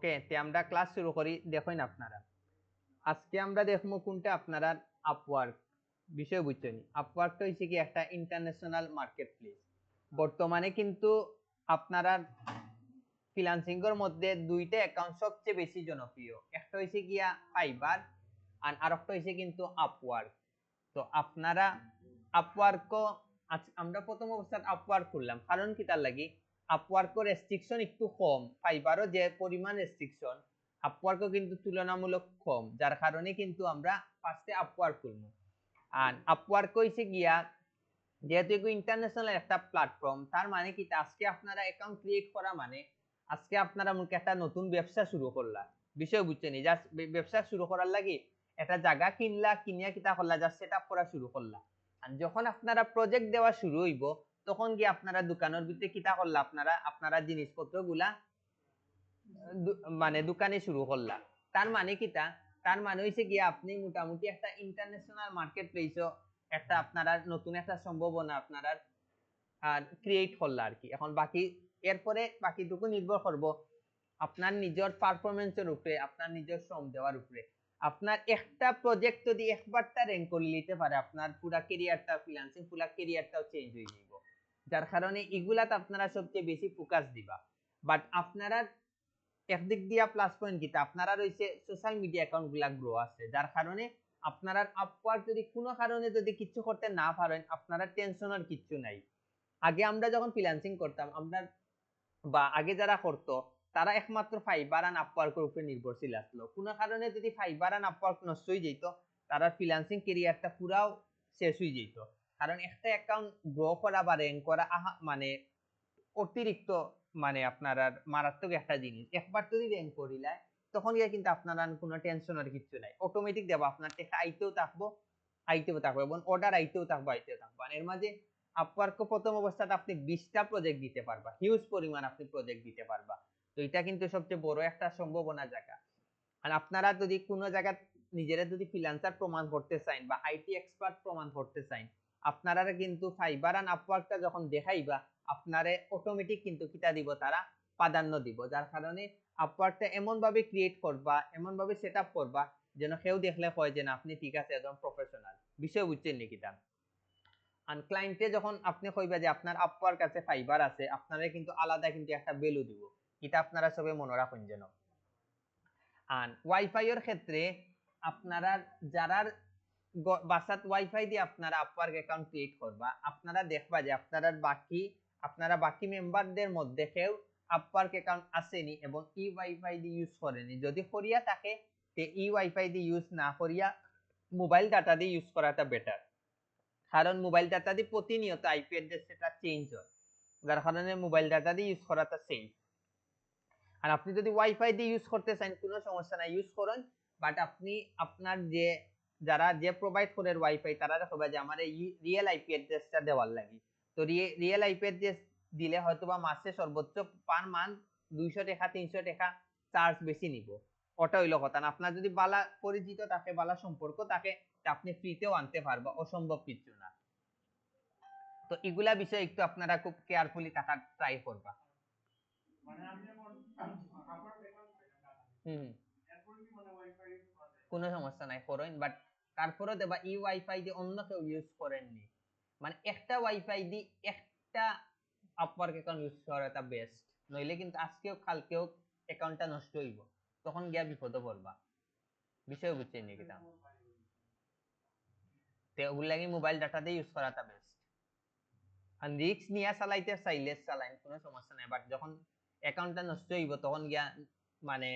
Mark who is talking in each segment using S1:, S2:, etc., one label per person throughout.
S1: ওকে, তে আমরা ক্লাস শুরু করি। দেখুন আপনারা, আজকে আমরা দেখবো কোনটা আপনারা আপওয়ার্ক বিষয় বুঝছেন। আপওয়ার্কটা হচ্ছে কি একটা ইন্টারন্যাশনাল মার্কেট প্লেস। বর্তমানে কিন্তু আপনারা ফ্রিল্যান্সিং এর মধ্যে দুইটা অ্যাকাউন্ট সবচেয়ে বেশি জনপ্রিয়। একটা হচ্ছে গিয়া ফাইবার আর আরেকটা হচ্ছে কিন্তু আপওয়ার্ক। তো আপনারা আপওয়ার্ক, আমরা প্রথম অবস্থায় আপওয়ার্ক করলাম কারণ কি তার লাগি আপওয়ার্কের রেস্ট্রিকশন একটু কম, ফাইবারও যে পরিমাণ রেস্ট্রিকশন আপওয়ার্কও কিন্তু তুলনামূলক কম, যার কারণে কিন্তু আমরা ফার্স্টে আপওয়ার্ক করব। আর আপওয়ার্ক হইছে গিয়া যেহেতু এগুলো ইন্টারন্যাশনাল একটা প্ল্যাটফর্ম, তার মানে কি আজকে আপনারা অ্যাকাউন্ট ক্রিয়েট করা মানে আজকে আপনারা মুখে একটা নতুন ব্যবসা শুরু করলা। বিষয় বুঝছেন, জাস্ট ব্যবসা শুরু করার লাগি একটা জায়গা কিনলা, কিনিয়া কিতা করলা, জাস্ট সেটআপ করা শুরু করলা। আর যখন আপনারা প্রজেক্ট দেওয়া শুরু হইব তখন কি আপনারা দোকানের ভিতরে কিতা করলা, আপনারা জিনিসপত্রগুলা মানে দোকানে শুরু করলা। তার মানে কিতা, তার মানে হইছে গিয়া আপনি মোটামুটি একটা ইন্টারন্যাশনাল মার্কেট প্লেসও একটা আপনারা নতুন একটা সম্ভাবনা আপনারা ক্রিয়েট করলা আর কি। এখন বাকি এরপরে বাকিটুকু নির্ভর করব আপনার নিজের পারফরমেন্সের উপরে, আপনার নিজের শ্রম দেওয়ার উপরে। আপনার একটা প্রজেক্ট যদি একবারটা র্যাঙ্ক করে নিতে পারে আপনার পুরা ক্যারিয়ারটা, ফ্রিল্যান্সিং পুরা ক্যারিয়ারটাও চেঞ্জ হয়ে যাবে। যার কারণে এগুলাতে আপনারা সবচেয়ে বেশি ফোকাস দিবা। বাট আপনারা একদিক দিয়া প্লাস পয়েন্ট কিতা আপনারা রয়েছে সোশ্যাল মিডিয়া অ্যাকাউন্ট গুলা গ্রো আছে, যার কারণে আপনারা আপওয়ার্ক যদি কোনো কারণে যদি কিছু করতে না পারেন আপনারা টেনশনের কিছু নাই। আগে আমরা যখন ফ্রিল্যান্সিং করতাম আমরা বা আগে যারা করতো তারা একমাত্র ফাইবার আর আপওয়ার্কের উপরে নির্ভরশীল আসলো। কোনো কারণে যদি ফাইবার আর আপওয়ার্ক নষ্ট হয়ে যেত তারা ফ্রিল্যান্সিং ক্যারিয়ারটা পুরাও শেষ হয়ে যেত। কারণ একটা অ্যাকাউন্ট গ্রো করা বা র্যাঙ্ক করা মানে অতিরিক্ত মানে আপনার আর মারাত্মক একটা জিনিস। একবার যদি র্যাঙ্ক করিলা তখন গিয়ে কিন্তু আপনার আর কোনো টেনশনের কিছু নাই, অটোমেটিক দেবো আপনার টাকা আইতেও থাকবো এবং অর্ডার আইতেও থাকবো। আর এর মাঝে আপওয়ার্ক প্রথম অবস্থাতে আপনি 20টা প্রজেক্ট দিতে পারবা, হিউজ পরিমাণ আপনি প্রজেক্ট দিতে পারবা। তো এটা কিন্তু সবচেয়ে বড় একটা সম্ভাবনা জায়গা। আর আপনারা যদি কোনো জায়গা নিজেরা যদি ফ্রিল্যান্সার প্রমাণ করতে চান বা আইটি এক্সপার্ট প্রমাণ করতে চান, আপনারা কিন্তু ফাইবার আর আপওয়ার্কটা যখন দেখাইবা আপনারে অটোমেটিক কিন্তু কিতা দিব, তারা প্রাধান্য দিব। যার কারণে আপওয়ার্কটা এমন ভাবে ক্রিয়েট করবা, এমন ভাবে সেটআপ করবা যেন কেউ দেখলে কয় যে না আপনি ঠিক আছে একদম প্রফেশনাল। বিষয় বুঝছেন নাকি? তা আর ক্লায়েন্টে যখন আপনি কইবা যে আপনার আপওয়ার্ক আছে, ফাইবার আছে, আপনারা কিন্তু আলাদা কিন্তু একটা ভ্যালু দিব। এটা আপনারা সবে মনে রাখুন যেন। আর ওয়াইফাই এর ক্ষেত্রে আপনারা যারা বাসাত ওয়াইফাই দিয়ে আপনারা আপওয়ার্ক অ্যাকাউন্ট ক্রিয়েট করবা, আপনারা দেখবা যে আপনারা বাকি মেম্বারদের মধ্যে কেউ আপওয়ার্ক অ্যাকাউন্ট আসেনি এবং ই ওয়াইফাই দিয়ে ইউজ করেনি। যদি করিয়া থাকে তে ই ওয়াইফাই দিয়ে ইউজ না করিয়া মোবাইল ডাটা দিয়ে ইউজ করাটা বেটার। কারণ মোবাইল ডাটা দিয়ে প্রতিনিয়ত আইপি অ্যাড্রেস সেটা চেঞ্জ হয়, যার কারণে মোবাইল ডাটা দিয়ে ইউজ করাটা সেফ। আর আপনি যদি ওয়াইফাই দিয়ে ইউজ করতে চান কোনো সমস্যা নাই, ইউজ করুন। বাট আপনি আপনার যে প্রোভাইড করে ওয়াইফাই তারা দেখবে যে আমার এই রিয়েল আইপি অ্যাড্রেসটা দেওয়ার লাগে। তো রিয়েল আইপি অ্যাড্রেস দিলে হয়তোবা মাসে সর্বোচ্চ পার মান্থ 200 টাকা 300 টাকা চার্জ বেশি নিব। ওটা হইলো কথা না। আপনার যদি বালা পরিচিত থাকে, বালা সম্পর্ক থাকে, আপনি ফ্রিতেও আনতে পারবা, অসম্ভব কিছু না। তো এগুলা বিষয় একটু আপনারা খুব কেয়ারফুলি থাকার ট্রাই করবা। কোনো সমস্যা নাই করুন, বাট তারপরে দেবা ই ওয়াইফাই দিয়ে অন্য কেউ ইউজ করেননি, মানে একটা ওয়াইফাই দিয়ে একটা আপওয়ার্ক অ্যাকাউন্ট ইউজ করাটা বেস্ট। নইলে কিন্তু আজকেও কালকেও অ্যাকাউন্টটা নষ্ট হইব, তখন গিয়া বিপদে পড়বা। বিষয় বুঝছেন নাকি? তা তে ওগুলো লাগে মোবাইল ডাটা দিয়ে ইউজ করাটা বেস্ট। আর রিস্ক নিয়ে চালাইতে চাইলে চালাইন, কোনো সমস্যা নাই। বাট যখন অ্যাকাউন্টটা নষ্ট হইব তখন গিয়া মানে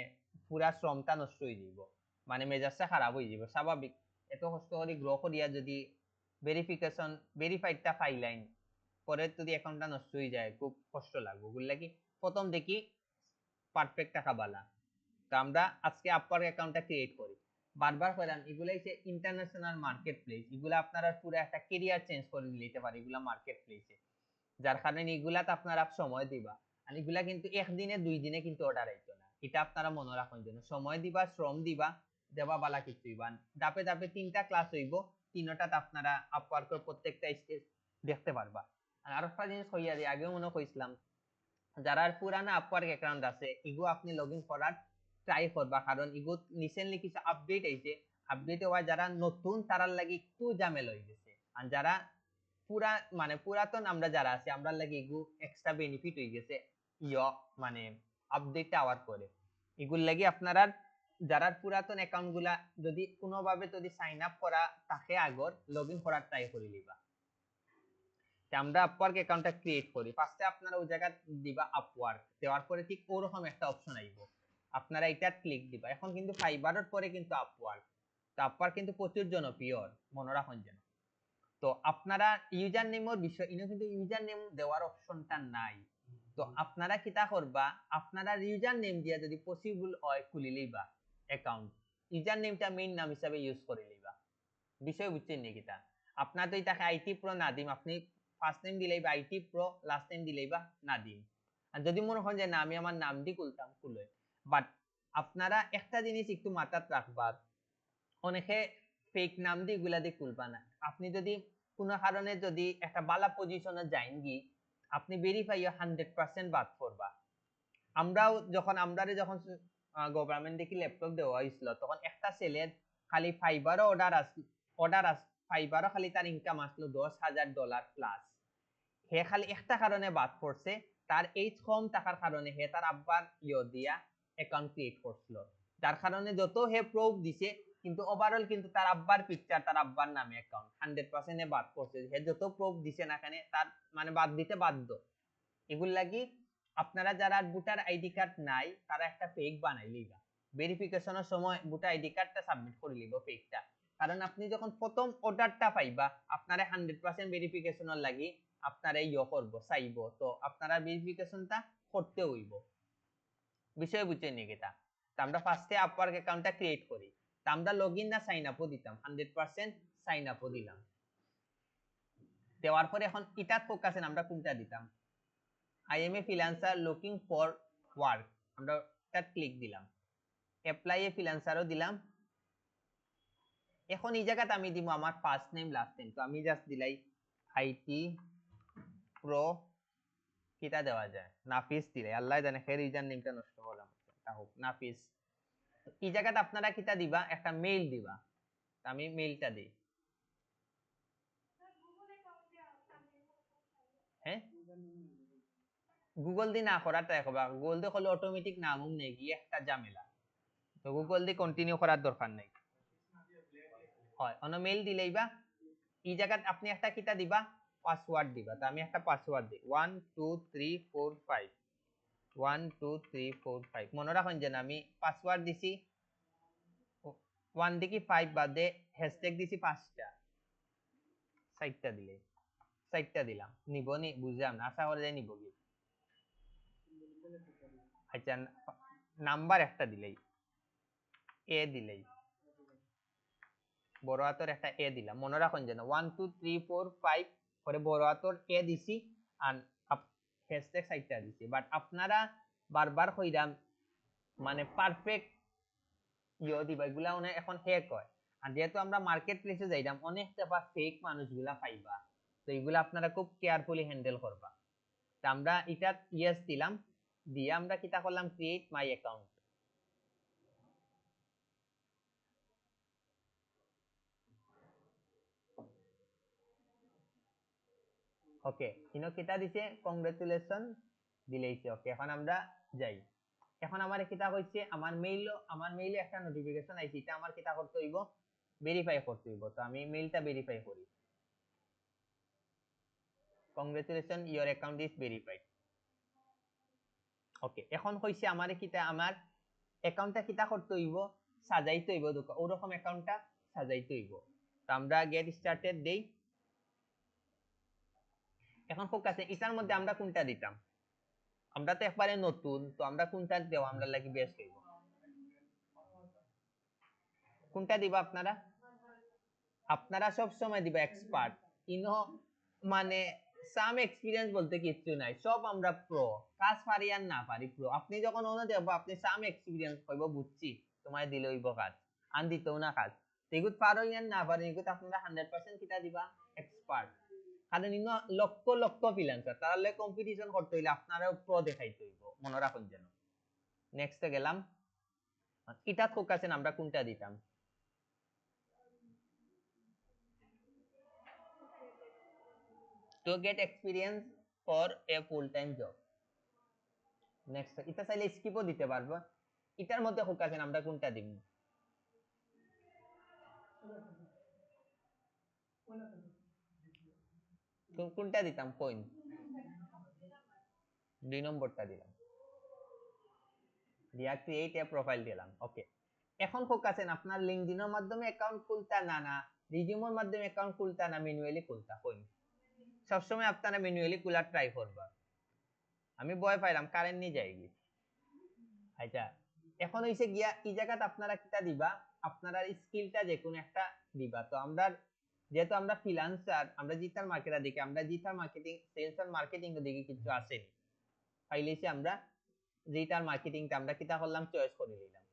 S1: পুরা শ্রমটা নষ্ট হয়ে যাব, মানে মেজাজটা খারাপ হয়ে যাব। স্বাভাবিক, এত কষ্ট করে গ্রো করিয়া যদি ভেরিফাইডটা ফাইলাইন পরে যদি অ্যাকাউন্টটা নষ্ট হয়ে যায় খুব কষ্ট লাগবে। ওগুলো লাগি প্রথম দেখি পারফেক্ট টাকা বালা। তো আমরা আজকে আপওয়ার্ক অ্যাকাউন্টটা ক্রিয়েট করি। বারবার কইলাম এগুলা হচ্ছে ইন্টারন্যাশনাল মার্কেট প্লেস, এগুলা আপনারা পুরো একটা ক্যারিয়ার চেঞ্জ করে নিতে পারে এগুলা মার্কেট প্লেসে। যার কারণে এগুলাতে আপনারা সময় দিবা। আর এগুলা কিন্তু একদিনে 2 দিনে কিন্তু অর্ডার আইতো না, এটা আপনারা মনে রাখুন যেন। সময় দিবা, শ্রম দিবা, দেবা বালা কিছু হইবা। ধাপে ধাপে 3টা ক্লাস হইব, 3টাতে আপনারা আপওয়ার্কের প্রত্যেকটা স্টেজ দেখতে পারবা। আর আরেকটা জিনিস কইয়া দিই, আগেও মনে কইছিলাম, যারা পুরানা আপওয়ার্ক অ্যাকাউন্ট আছে এগুলো আপনি লগ ইন করার ট্রাই করবা, কারণ ইগুত রিসেন্টলি কিছু আপডেট আইছে। আপডেট হওয়া যারা নতুন তারার লাগি একটু ঝামেলা হয়ে গেছে, আর যারা পুরাতন আমরা যারা আছি আমরা লাগি ইগু এক্সট্রা বেনিফিট হয়ে গেছে মানে আপডেটটা আওয়ার পরে। এগুর লাগি আপনারা যারা পুরাতন অ্যাকাউন্ট গুলা যদি কোনোভাবে যদি সাইন আপ করা থাকে আগর, লগ ইন করার ট্রাই করে নিবা। আমরা আপওয়ার্ক অ্যাকাউন্টটা ক্রিয়েট করি, ফার্স্টে আপনারা ওই জায়গা দিবা আপওয়ার্ক, দেওয়ার পরে ঠিক ওরকম একটা অপশন আইব, আপনারা এটা ক্লিক দিবা। এখন কিন্তু ফাইবারের পরে কিন্তু আপওয়ার্ক, তো আপওয়ার্ক কিন্তু প্রচুর জনপ্রিয়, মনে রাখুন যেন। তো আপনারা ইউজার নেমের বিষয় ইনো কিন্তু ইউজার নেম দেওয়ার অপশনটা নাই। তো আপনারা কিতা করবা, আপনারা ইউজার নেম দিয়া যদি পসিবল হয় খুলি লইবা অ্যাকাউন্ট, ইউজার নেমটা মেইন নাম হিসাবে ইউজ করে লইবা। বিষয় বুঝছেন নি কিতা? আপনার তো এটাকে আইটি প্রো নাদিম, আপনি ফার্স্ট নেম দিলেই বা আইটি প্রো, লাস্ট নেম দিলেই বা নাদিম। আর যদি মনে হয় যে না আমি আমার নাম দি খুলতাম, খুলে। বাট আপনারা একটা জিনিস একটু মাথায় রাখবা, অনেকে ফেক নাম দিয়ে এগুলা দিয়ে খুলবা না। আপনি যদি কোনো কারণে যদি একটা বালা পজিশনে যাইন গি, আপনি ভেরিফাই 100% বাদ করবা। আমরাও যখন গভর্নমেন্ট দেখি ল্যাপটপ দেওয়া হয়েছিল, তখন একটা ছেলের খালি ফাইবারও অর্ডার ফাইবারও খালি তার ইনকাম আসলো $10,000 প্লাস। হে খালি একটা কারণে বাদ পড়ছে, তার এইজ কম থাকার কারণে হে তার আব্বার দিয়া অ্যাকাউন্ট ক্রিয়েট করছিল, যার কারণে যত হে প্রুফ দিছে কিন্তু ওভারঅল কিন্তু তার আব্বার পিকচার, তার আব্বার নামে অ্যাকাউন্ট 100% এ বাদ করছে। হে যত প্রুফ দিছে না কেন তার মানে বাদ দিতে বাধ্য। এগুলো লাগি আপনারা যারা ভোটার আইডি কার্ড নাই তারা একটা ফেক বানাই লিবা, ভেরিফিকেশনের সময় ভোটার আইডি কার্ডটা সাবমিট করে লিবা ফেকটা। কারণ আপনি যখন প্রথম অর্ডারটা পাইবা, আপনারা 100% ভেরিফিকেশনের লাগি আপনারা করবো চাইবো, তো আপনারা ভেরিফিকেশনটা করতে হইব। বিষয় বুঝছেন নি এটা? তো আমরা ফার্স্টে আপওয়ার্ক অ্যাকাউন্টটা ক্রিয়েট করি, তো আমরা লগইন না সাইন আপও দিতাম, 100% সাইন আপও দিলাম। দেওয়ার পরে এখন এটার ফোকাসে আমরা কোনটা দিতাম, I am a freelancer looking for work, আমরা এটা ক্লিক দিলাম। অ্যাপ্লাই এ ফ্রিল্যান্সারও দিলাম। এখন এই জায়গাতে আমি দিব আমার ফার্স্ট নেম লাস্ট নেম, তো আমি জাস্ট দিলাই আইটি প্রো, কিটা দেওয়া যায় নাফিস দিলাই, আল্লাহ জানে ফের ইউজার নেমটা নষ্ট করলাম, তা হোক নাফিস। এই জায়গাতে আপনারা কিটা দিবা, একটা মেইল দিবা, আমি মেইলটা দিই। হ্যাঁ, গুগল দিয়ে না করার ট্রাই করবা, গুগল দিয়ে হলে অটোমেটিক নামও নেই গিয়ে একটা ঝামেলা, তো গুগল দিয়ে কন্টিনিউ করার দরকার নেই। হয় অন মেইল দিলেই বা এই জায়গাত আপনি একটা কিটা দিবা, পাসওয়ার্ড দিবা। তো আমি একটা পাসওয়ার্ড দিই 12345, 12345, মনে রাখুন যে আমি পাসওয়ার্ড দিছি 1 দিকে 5 বাদে হ্যাশট্যাগ দিছি 5টা, 4টা দিলে 4টা দিলাম, নিব নি বুঝলাম না, আশা করি যে নিব কি। আচ্ছা নাম্বার একটা দিলেই, এ দিলেই বড় হাতের একটা এ দিলাম, মনে রাখুন যেন 12345 পরে বড় হাতের এ দিছি আর হ্যাশট্যাগ সাইটটা দিছি। বাট আপনারা বারবার কইরাম মানে পারফেক্ট দিবা, এগুলা এখন হ্যাক হয়। আর যেহেতু আমরা মার্কেট প্লেসে যাইলাম, অনেক টাকা ফেক মানুষগুলা পাইবা, তো এগুলা আপনারা খুব কেয়ারফুলি হ্যান্ডেল করবা। তো আমরা এটা ইয়েস দিলাম, দিয়ে আমরা কিটা করলাম, ক্রিয়েট মাই অ্যাকাউন্ট। ওকে, ইনো কিটা দিছে কংগ্রাচুলেশন দিলেইছে। ওকে, এখন আমরা যাই। এখন আমার কিটা কইছে, আমার মেইলে একটা নোটিফিকেশন আইছে, এটা আমার কিটা করতে হইব, ভেরিফাই করতে হইব। তো আমি মেইলটা ভেরিফাই করি, congratulation your account is verified. Okay, এখন কইছে আমারে কিটা আমার অ্যাকাউন্টটা কিটা করতে হইব, সাজাইতে হইব, ওরকম অ্যাকাউন্টটা সাজাইতে হইব। তো আমরা গেট স্টার্টেড দেই। এখন ফোকাসে এটার মধ্যে আমরা কোনটা দিতাম, আমরা তো একবারে নতুন, তো আমরা কোনটা দেওয়া আমরা লাগি বেস্ট হইব, কোনটা দিবা আপনারা? আপনারা সব সময় দিবা এক্সপার্ট। ইনো মানে সাম এক্সপিরিয়েন্স বলতে কিচ্ছু নাই, সব আমরা প্রো, কাজ পারি আর না পারি প্রো। আপনি যখন ওনা দেব আপনি সাম এক্সপিরিয়েন্স কইব, বুঝছি তোমায় দিলে হইব কাজ, আন দিতেও না কাজ, এগুত পারো আর না পারো এগুত আপনারা 100% কিটা দিবা, এক্সপার্ট। কারণ ইনো লক্ষ লক্ষ ফ্রিল্যান্সার, তার লগে কম্পিটিশন করতে হইলে আপনারাও প্রো দেখাইতে হইব, মনে রাখুন যেন। নেক্সটে গেলাম। এটা ফোকাসে আমরা কোনটা দিতাম? to get experience for a full time job. Next এটা চাইলে স্কিপও দিতে পারবো। এটার মধ্যে ফোকাসে আমরা কোনটা দিব? কোনটা দিতাম? পয়েন্ট 2 নম্বরটা দিলাম, দিয়া ক্রিয়েট এ প্রোফাইল দিলাম। ওকে, এখন ফোকাসেন আপনার লিংকডইনের মাধ্যমে অ্যাকাউন্ট খুলতা না রিজিউমের মাধ্যমে অ্যাকাউন্ট খুলতা না ম্যানুয়ালি খুলতা? কই সবসময় আপনারা ম্যানুয়ালি খোলা ট্রাই করবা। আমি ভয় পাইলাম কারেন্ট নিয়ে যায়গি। আচ্ছা, এখন হইছে গিয়া এই জায়গাতে আপনারা কিটা দিবা? আপনারা স্কিলটা যে কোনো একটা দিবা। তো আমরা যেহেতু আমরা ফ্রিল্যান্সার, আমরা ডিজিটাল মার্কেটার দেখি, আমরা digital marketing, sales and marketing দেখি কিছু আছে ফাইলেছি আমরা ডিজিটাল মার্কেটিংটা আমরা কিটা করলাম? চয়েস করে নিলাম।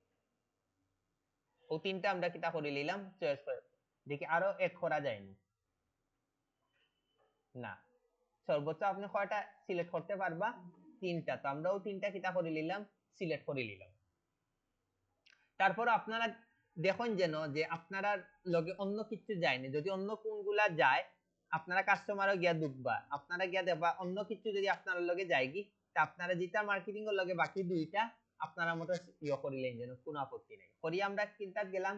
S1: ও তিনটা আমরা কিটা করে নিলাম? চয়েস করে দেখি আরো এড করা যায়নি না। সর্বোচ্চ আপনি কয়টা সিলেক্ট করতে পারবা? তিনটা। তো আমরাও তিনটা কিটা করে নিলাম? সিলেক্ট করে নিলাম। তারপর আপনারা দেখুন যেন যে আপনারা লগে অন্য কিছু যায়নি। যদি অন্য কোনগুলা যায় আপনারা কাস্টমারও গিয়া ঢুকবা, আপনারা গিয়া দেখবা অন্য কিছু যদি আপনার লগে যায়গি, তা আপনারা ডিজিটাল মার্কেটিং এর লগে বাকি দুইটা আপনারা মতো ইয়ে করিলেন যেন কোনো আপত্তি নেই। করি আমরা কিনতে গেলাম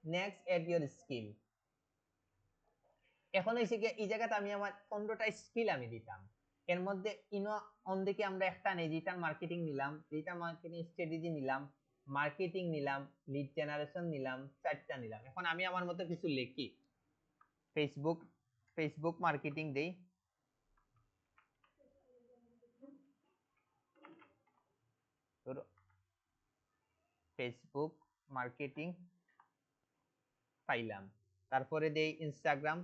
S1: নেক্সট এড ইওর স্কিল। এখন হইছে কি এই জায়গাতে আমি আমার 15টা স্কিল আমি দিতাম। এর মধ্যে ইনো অন দিকে আমরা একটা নেই, ডিজিটাল মার্কেটিং নিলাম, ডিজিটাল মার্কেটিং স্ট্র্যাটেজি নিলাম, মার্কেটিং নিলাম, লিড জেনারেশন নিলাম, চারটা নিলাম। এখন আমি আমার মতো কিছু লিখি। ফেসবুক মার্কেটিং দেই, ফেসবুক মার্কেটিং পাইলাম। তারপরে দেই ইনস্টাগ্রাম।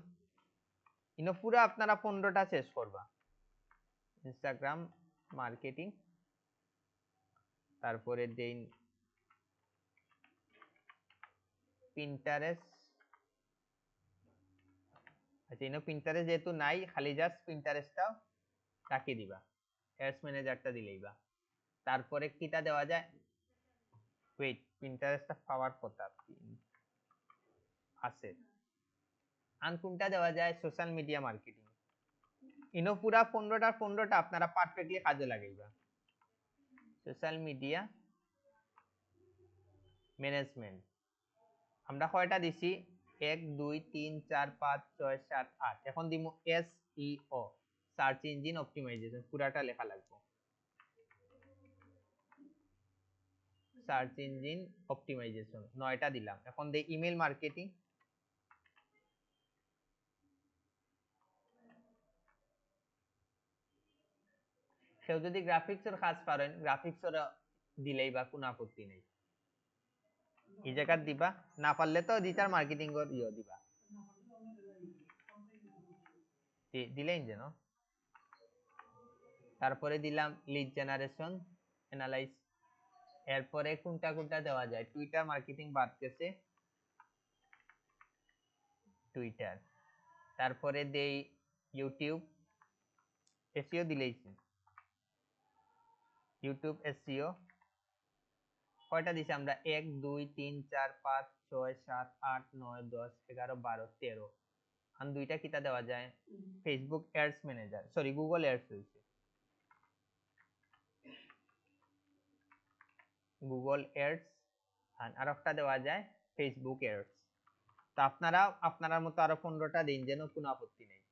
S1: ইনো পুরো আপনারা 15টা শেষ করবা। ইনস্টাগ্রাম মার্কেটিং, তারপরে দেই পিন্টারেস্ট। আচ্ছা, ইনো পিন্টারেস্ট যেহেতু নাই, খালি জাস্ট পিন্টারেস্টটাও রাখি দিবা, অ্যাডস ম্যানেজারটা দিলেইবা। তারপরে কিটা দেওয়া যায়? ওয়েট, পিন্টারেস্টটা পাওয়ার কথা আছে। আর কোনটা দেওয়া যায়? Social media marketing. ইনো পুরা 15টা আপনারা পারফেক্টলি কাজে লাগাইবা। সোশ্যাল মিডিয়া ম্যানেজমেন্ট আমরা কয়টা দিছি? 1 2 3 4 5 6 7 8। এখন দিমু SEO, সার্চ ইঞ্জিন অপটিমাইজেশন, পুরাটা লেখা লাগবে। সার্চ ইঞ্জিন অপটিমাইজেশন 9টা দিলাম। এখন দেই ইমেল মার্কেটিং, কেউ যদি গ্রাফিক্সের কাজ পারেন গ্রাফিক্সের দিলেই বা কোনো আপত্তি নেই, এই জায়গা দিবা। না পারলে তো ডিজিটাল মার্কেটিং এর দিবা, দিলেন যেন। তারপরে দিলাম লিড জেনারেশন অ্যানালাইজ। এরপরে কোনটা দেওয়া যায়? টুইটার মার্কেটিং বাদ গেছে, টুইটার। তারপরে দেই ইউটিউব এসইও দিলেইছি, ইউটিউব এসইও। কয়টা দিছি আমরা? 1 2 3 4 5 6 7 8 9 10 11 12 13। আর দুইটা কিটা দেওয়া যায়? Facebook ads manager, sorry Google ads হইছে, গুগল অ্যাডস। আর একটা দেওয়া যায় ফেসবুক অ্যাডস। তো আপনারা আপনার মতো আরো 15টা দিন, যেন কোনো আপত্তি নেই।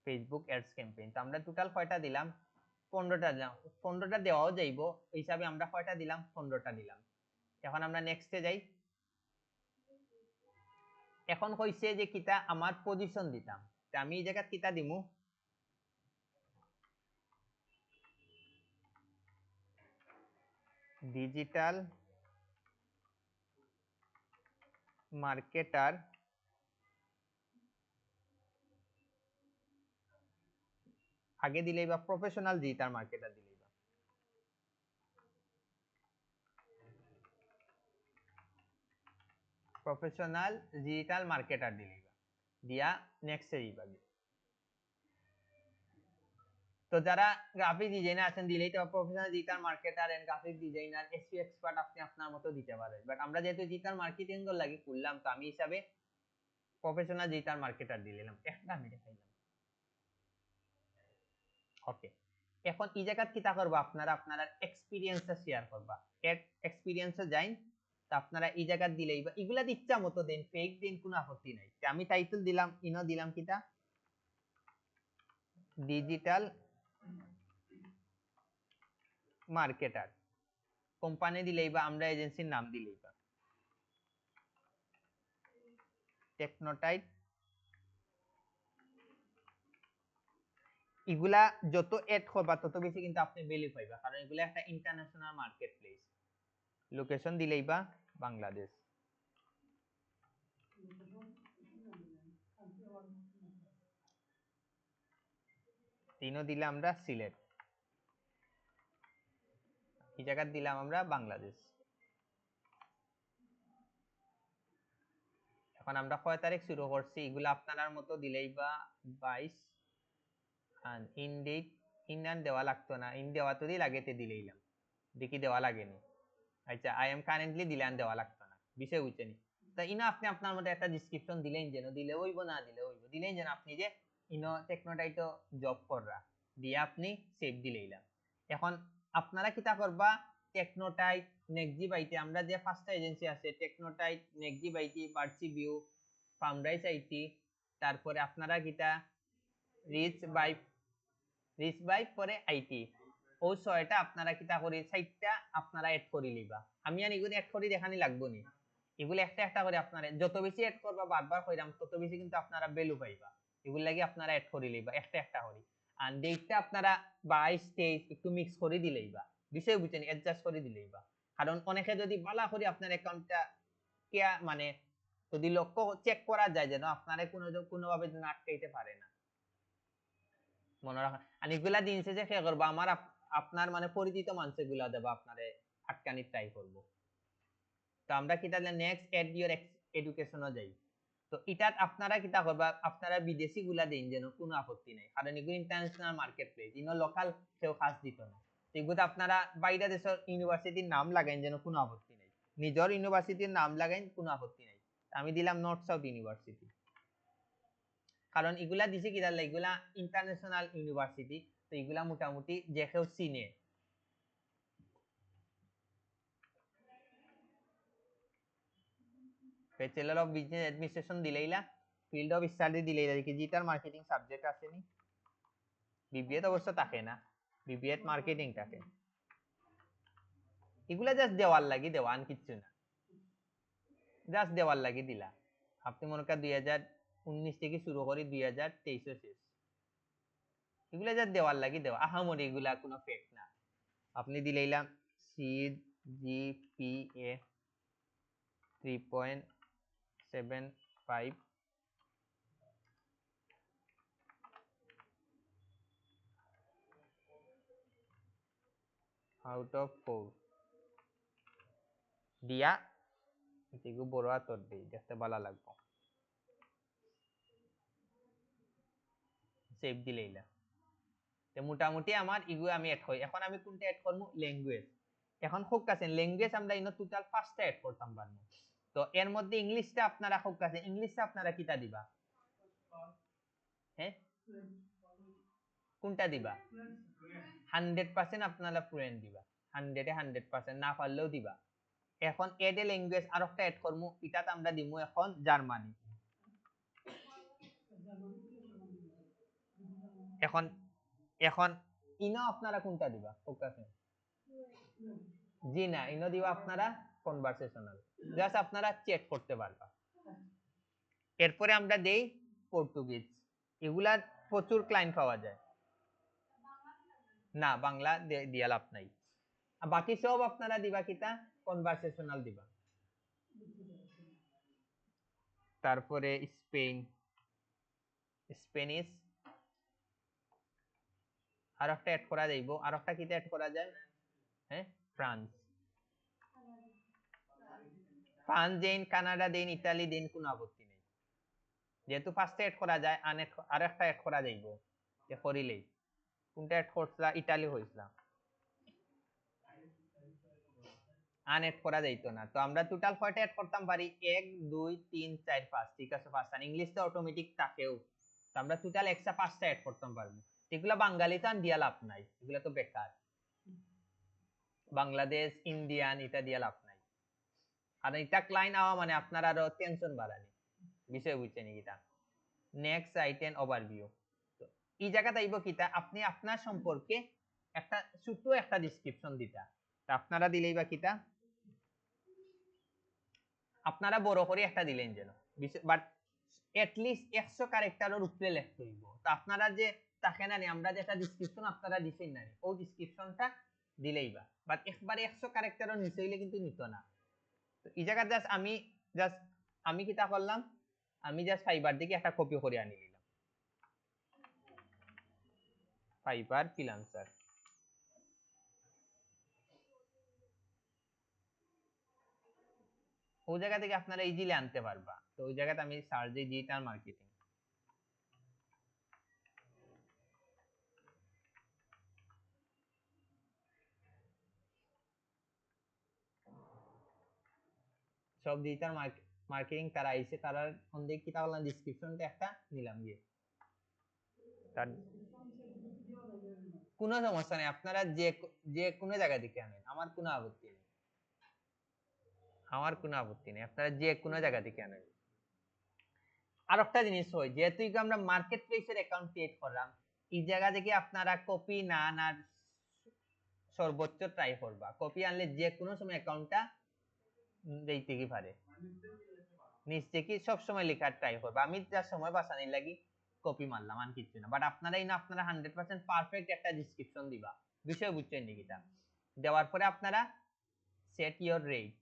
S1: Facebook ads campaign. তো আমরা টোটাল কয়টা দিলাম? 15টা দিলাম। 15টা দেওয়াও যাইব, এই হিসাবে আমরা কয়টা দিলাম? 15টা দিলাম। এখন আমরা নেক্সটে যাই। এখন কইছে যে কিটা আমার পজিশন দিতাম, তো আমি এই জায়গা কিটা দিমু? ডিজিটাল মার্কেটার আগে দিলেই বা প্রফেশনাল ডিজিটাল মার্কেটার দিলেই বা, প্রফেশনাল ডিজিটাল মার্কেটার দিলেই বা, দিয়া নেক্সট এ দিবা। তো তো যারা গ্রাফিক ডিজাইনার আছেন দিলেই তো, professional digital marketer and graphic designer, SEO expert আপনি আপনার মতো দিতে পারেন। বাট আমরা যেহেতু ডিজিটাল মার্কেটিং এর লাগি করলাম, তো আমি হিসাবে প্রফেশনাল ডিজিটাল মার্কেটার দিলাম। একটা আমি দেখাইলাম। ওকে, এখন এই জায়গা কিতা করবা, আপনারা আপনারা এক্সপেরিয়েন্সটা শেয়ার করবা। এট এক্সপেরিয়েন্সে যাইন, তো আপনারা এই জায়গা দিলেই বা এগুলা ইচ্ছা মতো দেন, ফেক দিন, কোনো আপত্তি নাই। আমি টাইটেল দিলাম, ইনো দিলাম কিতা, ডিজিটাল মার্কেটার। কোম্পানি দিলেই বা আমরা এজেন্সির নাম দিলেই বা টেকনোটাইট। এগুলা যত এড করবা তত বেশি কিন্তু আপনি ভ্যালু পাইবা, কারণ এগুলা একটা ইন্টারন্যাশনাল মার্কেট প্লেস। লোকেশন দিলেই বা বাংলাদেশ, তিনও দিলে আমরা সিলেট, এই জায়গা দিলাম আমরা বাংলাদেশ। এখন আমরা কয় তারিখ শুরু করছি, এগুলা আপনার মতো দিলেই বা 22, ইন ডেট, ইন আর দেওয়া লাগতো না, ইন দেওয়া তো লাগেতে দিলেইলাম, দেখি দেওয়া লাগেনি। আচ্ছা, আই এম কারেন্টলি দিলে দেওয়া লাগতো না, বিষয় বুঝছেনি। তা ইনো আপনি আপনার মধ্যে একটা ডিসক্রিপশন দিলেন, যেন দিলে হইব, না দিলে হইব, দিলেন যেন আপনি যে ইনো টেকনোটাইটো জব কররা দিয়ে আপনি সেভ দিলেইলাম। এখন আপনারা কিতা করবা, টেকনোটাইট, নেক্সি বাইটি, আমরা যে পাঁচটা এজেন্সি আছে, টেকনোটাইট, নেক্সি বাইটি, বার্সি ভিউ, ফার্মরাইজ আইটি, তারপরে আপনারা কিতা রিচ বাই, রিচ বাই পরে আইটি, ও ছয়টা আপনারা কিতা করি সাইটটা আপনারা এড করে লিবা। আমি আর এগুলো এড করে দেখানি লাগবো নি, এগুলো একটা একটা করে আপনারা যত বেশি এড করবা, বারবার কইরাম, তত বেশি কিন্তু আপনারা ভ্যালু পাইবা। এগুলো লাগি আপনারা এড করে লিবা একটা একটা করে। আর ডেটটা আপনারা 22, 23 একটু মিক্স করে দিলেইবা, বিষয় বুঝছেন, অ্যাডজাস্ট করে দিলেইবা। কারণ অনেকে যদি বালা করে আপনার অ্যাকাউন্টটা কেয়া মানে যদি লক্ষ্য চেক করা যায়, যেন আপনারা কোনোভাবে যেন আটকাইতে পারে না, মনে রাখা। আর এগুলা দিনছে যে কে করবো, আমার আপনার মানে পরিচিত মানুষ এগুলা দেবা আপনারে আটকানি ট্রাই করবো। তো আমরা কিতা নেক্সট এড ইওর এডুকেশনও যাই। তো এটাত আপনারা কিতা করবা, আপনারা বিদেশি গুলা দিন, যেন কোনো আপত্তি নাই, কারণ এগুলো ইন্টারন্যাশনাল মার্কেট প্লেস, ইনো লোকাল কেউ কাজ দিত না। এগুলো আপনারা বাইরে দেশের ইউনিভার্সিটির নাম লাগাইন, যেন কোনো আপত্তি নাই, নিজের ইউনিভার্সিটির নাম লাগাইন, কোনো আপত্তি নাই। আমি দিলাম নর্থ সাউথ ইউনিভার্সিটি, কারণ এগুলা দিছে কি তাহলে এগুলা ইন্টারন্যাশনাল ইউনিভার্সিটি, তো এগুলা মোটামুটি যে কেউ চিনে। ব্যাচেলর অফ বিজনেস অ্যাডমিনিস্ট্রেশন দিলেইলা, ফিল্ড অফ স্টাডি দিলেইলা, ডিজিটাল মার্কেটিং সাবজেক্ট আসেনি, বিবিএ তো অবশ্য থাকে না, বিবিএ মার্কেটিং থাকে। এগুলা জাস্ট দেওয়ার লাগি দেওয়া, আর কিচ্ছু না, জাস্ট দেওয়ার লাগি দিলা। আপনি মনে করেন 2019 থেকে শুরু করি 2023 শেষ, এগুলা জাস্ট দেওয়ার লাগি দেওয়া, আহামরি এগুলা কোনো ফেক না। আপনি দিলেইলাম CGPA 3.75 out of 4 দিয়া এটিকে বড় হাতর দেই, দেখতে ভালো লাগবে, সেভ দিলেইলা। তো মোটামুটি আমার ইগু আমি এড করি। এখন আমি কোনটা এড করব, ল্যাঙ্গুয়েজ। এখন খুব কাছে ল্যাঙ্গুয়েজ আমরা ইনো টোটাল 5টা এড করতাম পারবো। তো এর মধ্যে ইংলিশটা আপনারা খুব কাছে, ইংলিশটা আপনারা কিটা দিবা, হ্যাঁ কোনটা দিবা, 100% আপনারা ফ্লুয়েন্ট দিবা, 100 এ 100%, না পারলেও দিবা। এখন এড এ ল্যাঙ্গুয়েজ আর একটা এড করব, এটাতে আমরা দিমু এখন জার্মানি। এখন এখন ইনো আপনারা কোনটা দিবা, খুব কাছে, জি না, ইনো দিবা আপনারা কনভারসেশনাল, জাস্ট আপনারা চেক করতে পারবা। এরপরে আমরা দেই পর্তুগিজ, এগুলার প্রচুর ক্লায়েন্ট পাওয়া যায় না, বাংলা দিয়া লাভ নাই। বাকি সব আপনারা দিবা কিতা, কনভারসেশনাল দিবা। তারপরে স্পেন, স্পেনিশ, আর একটা এড করা যাইব, আর একটা কিতা এড করা যায়, হ্যাঁ ফ্রান্স, ফ্রান্স দেন, কানাডা দেন, ইতালি দেন, কোনো আপত্তি নেই, যেহেতু ফার্স্টে এড করা যায়, আর একটা এড করা যাইব, করিলেই কোনটা অ্যাড করছিলা ইতালি হইছিল আনএড করা যাইতো না তো আমরা টোটাল কয়টা অ্যাড করতাম পারি 1 2 3 4 5 ঠিক আছে পাঁচটা ইংলিশ তো অটোমেটিক থাকেও তো আমরা টোটাল এক্সট্রা পাঁচটা অ্যাড করতাম পারবো এগুলা বাঙালিতে আন দিয়া লাভ নাই এগুলা তো বেকার বাংলাদেশ ইন্ডিয়ান এটা দিয়া লাভ নাই আর এটা ক্লায়েন্ট আওয়া মানে আপনার আরো টেনশন বাড়ানি বিষয় বুঝছেন কিটা নেক্সট আইটেম ওভারভিউ তো এই জায়গাতে আইব কিটা আপনি আপনার সম্পর্কে একটা ছোট একটা ডেসক্রিপশন দিতা তা আপনারা দিলেই বা কিটা আপনারা বড় করে একটা দিলেন যেন বাট এটলিস্ট 100 ক্যারেক্টারের উপরে লিখতে হইব তো আপনারা যে তাকে না আমরা যে একটা ডেসক্রিপশন আপনারা দিছেন না ওই ডেসক্রিপশনটা দিলেই বাট একবারে 100 ক্যারেক্টারের নিচে হইলে কিন্তু নিত না তো এই জায়গা জাস্ট আমি কিটা করলাম আমি জাস্ট ফাইবার থেকে একটা কপি করে আনি নিলাম ফাইবার ফ্রিল্যান্সার ওই জায়গা থেকে আপনারা ইজিলি আনতে পারবা তো ওই জায়গাতে আমি সার্চ দিই ডিজিটাল মার্কেটিং সব ডিজিটাল মার্কেটিং তারা আইছে তারা অন্ধে কি তাহলে ডেসক্রিপশনটা একটা নিলাম গিয়ে তার কোনো সমস্যা নেই আপনারা যে কোনো জায়গা থেকে আনেন আমার কোনো আপত্তি নেই আপনারা যে কোনো জায়গা থেকে আনেন আর একটা জিনিস হয় যেহেতু আমরা মার্কেট প্লেসের অ্যাকাউন্ট ক্রিয়েট করলাম এই জায়গা থেকে আপনারা কপি না আনার সর্বোচ্চ ট্রাই করবা কপি আনলে যে কোনো সময় অ্যাকাউন্টটা দিতে কি পারে নিশ্চয় কি সব সময় লেখার ট্রাই করবা আমি যা সময় বাঁচানোর লাগি কপি মারলাম আর কিছু না বাট আপনারা এই না আপনারা 100% পারফেক্ট একটা ডেসক্রিপশন দিবা বিষয় বুঝছেন নাকিটা দেওয়ার পরে আপনারা সেট ইওর রেট